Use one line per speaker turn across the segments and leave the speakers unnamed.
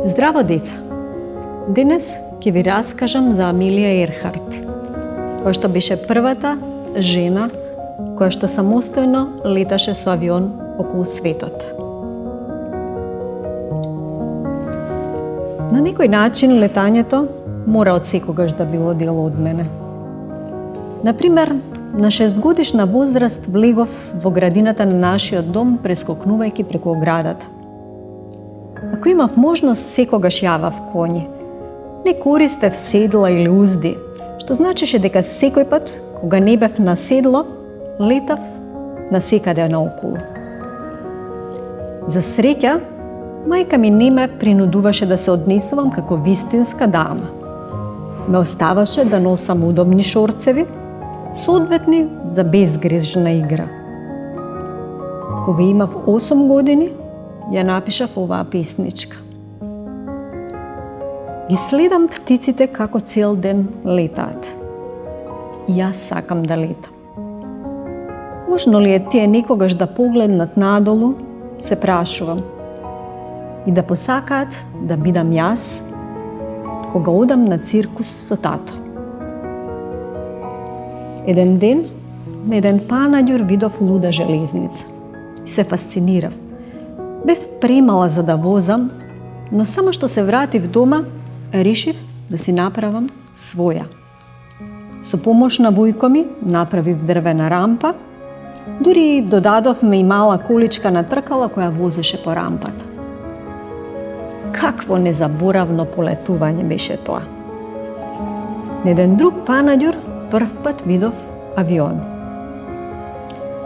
Здраво, деца! Денес ќе ви раскажам за Амелија Ерхарт, која што беше првата жена која што самостојно леташе со авион околу светот. На некој начин летањето мора од секогаш да било дел од мене. Например, на 6-годишна возраст влегов во градината на нашиот дом прескокнувајќи преку оградата. Ако имав можност, секогаш јавав коњи. Не користев седла или узди, што значеше дека секој пат, кога не бев на седло, летав насекаде наоколу. За среќа, мајка ми не ме принудуваше да се однесувам како вистинска дама. Ме оставаше да носам удобни шорцеви, соодветни за безгрижна игра. Кога имав 8 години, ја напишав оваа песничка. Ги следам птиците како цел ден летаат. И јас сакам да летам. Можно ли е тие некогаш да погледнат надолу, се прашувам, и да посакаат да бидам јас, кога одам на циркус со тато. Еден ден, на еден панаѓур видов луда железница и се фасцинирав. Бев премала за да возам, но само што се вратив дома, решив да си направам своја. Со помош на војко ми направив дрвена рампа, дури додадовме и мала количка на тркала која возеше по рампата. Какво незаборавно полетување беше тоа. На еден друг панаѓур прв пат видов авион.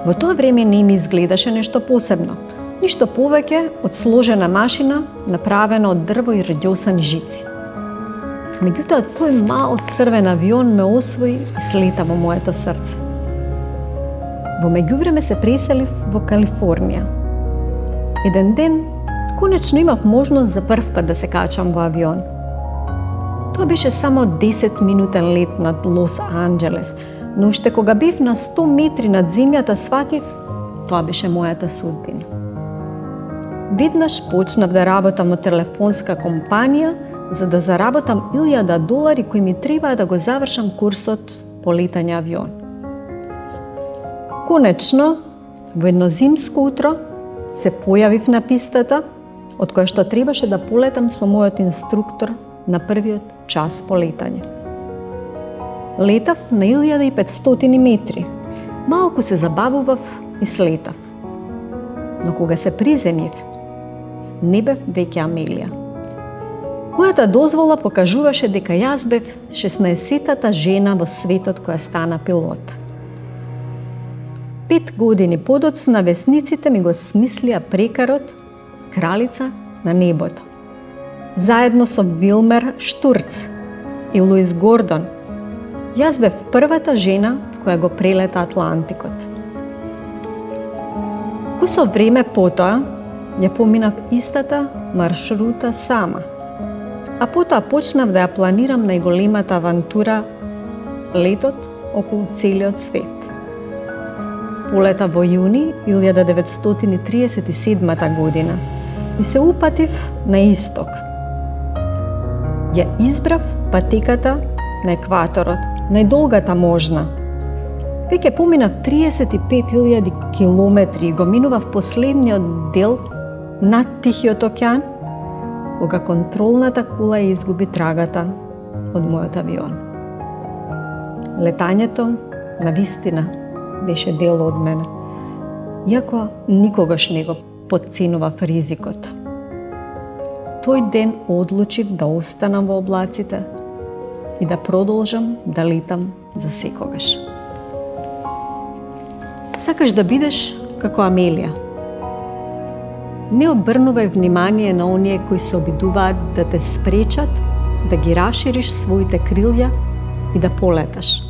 Во тоа време не ми изгледаше нешто посебно, ништо повеќе од сложена машина направена од дрво и радиосани жици. Меѓутоа, тој мал црвен авион ме освои и слета во моето срце. Во меѓувреме се преселив во Калифорнија. Еден ден, конечно имав можност за прв пат да се качам во авион. Тоа беше само 10-минутен лет над Лос Анџелес, но уште кога бев на 100 метри над земјата, сватив, тоа беше мојата судбина. Веднаш почнав да работам во телефонска компанија, за да заработам $1000 кои ми требаа да го завршам курсот по летање авион. Конечно, во едно зимско утро се појавив на пистата, од која што требаше да полетам со мојот инструктор на првиот час по летање. Летав на 1500 метри. Малку се забавував и слетав. Но кога се приземјив, не бев веќе Амелија. Мојата дозвола покажуваше дека јас бев 16-тата жена во светот која стана пилот. 5 години подоцна весниците ми го смислија прекарот Кралица на небото. Заедно со Вилмер Штурц и Луис Гордон, јас бев првата жена која го прелета Атлантикот. Кусо време потоа, ја поминав истата маршрута сама, а потоа почнав да ја планирам најголемата авантура, летот околу целиот свет. Полета во јуни 1937 година и се упатив на исток. Ја избрав патеката на екваторот, најдолгата можна. Веќе поминав 35.000 километри и го минував последниот дел над Тихиот океан, кога контролната кула ја изгуби трагата од мојот авион. Летањето навистина беше дел од мене, иако никогаш не го потценував ризикот. Тој ден одлучив да останам во облаците и да продолжам да летам за секогаш. Сакаш да бидеш како Амелија. Не обрнувај внимание на оние кои се обидуваат да те спречат да ги расшириш своите крилја и да полеташ.